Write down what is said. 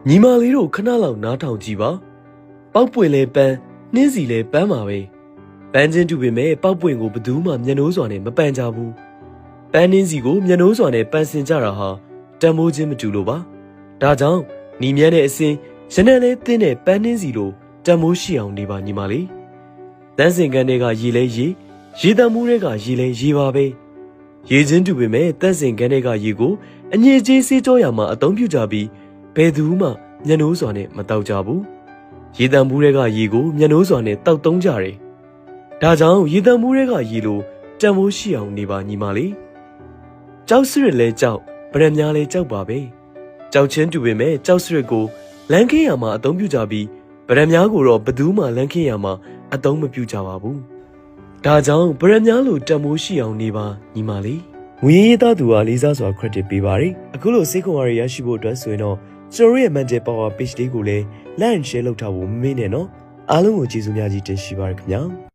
ညီမလေးတို့ခဏလောက်နားထောင်ကြည့်ပါပေါက်ပွင့်လဲပန်းနှင်းစီလဲပန်းပါပဲပန်းချင်းတူပေမဲ့ပေါက်ပွင့်ကိုဘယ်သူမှမျက်နှိုးစွာနဲ့မပန်းကြဘူးပန်းနှင်းစီကိုမျက်နှိုးစွာနဲ့ပန်းစင်ကြတာဟာတန်မိုးချင်းမတူလို့ပါဒါကြောင့်ညီမြန်းတဲ့အစင်ရနံလဲတင်းတဲ့ပန်းနှင်းစီလိုတန်မိုးရှိအောင်နေပါညီမလေးတန်းစင်ကန်တွေကရေလဲရေတံမိုးတွေကရေလဲရေပါပဲရေချင်းတူပေမဲ့တန်းစင်ကန်တွေကရေကိုအညစ်အကြေးစေးကြောရမှာအသုံးပြုကြပြီးဘယ်သူမှမျက်နှိုးစွာနဲ့မတောက်ကြဘူးရေတံမိုးတွေကရေကိုမျက်နှိုးစွာနဲ့တောက်သုံးကြတယ်ဒါကြောင့်ရေတံမိုးတွေကရေလိုတန်မိုးရှိအောင်နေပါညီမလေးကြောက်စရစ်လဲကြောက်ဗရမများလဲကြောက်ပါပဲကြောက်ချင်းတူပေမဲ့ကြောက်စရစ်ကိုလမ်းခင်းရမှာအသုံးပြုကြပြီးဗရမများကိုတော့ဘယ်သူမှလမ်းခင်းရမှာအသုံးမပြုကြပါဘူးဒါကြောင့်ဗရမများလိုတန်မိုးရှိအောင်နေပါညီမလေးငွေရေးသားသူကလေးစားစွာ credit ပေးပါတယ်အခုလိုစိတ်ခွန်အားရရှိဖို့အတွက်ဆိုရင်တော့ကျွန်တော်ရဲ့ Mental Power page လေးကိုလည်း like and share လုပ်ထားဖို့မမေ့နဲ့နော်အားလုံးကိုကျေးဇူးများကြီးတင်ရှိပါရခင်ဗျာ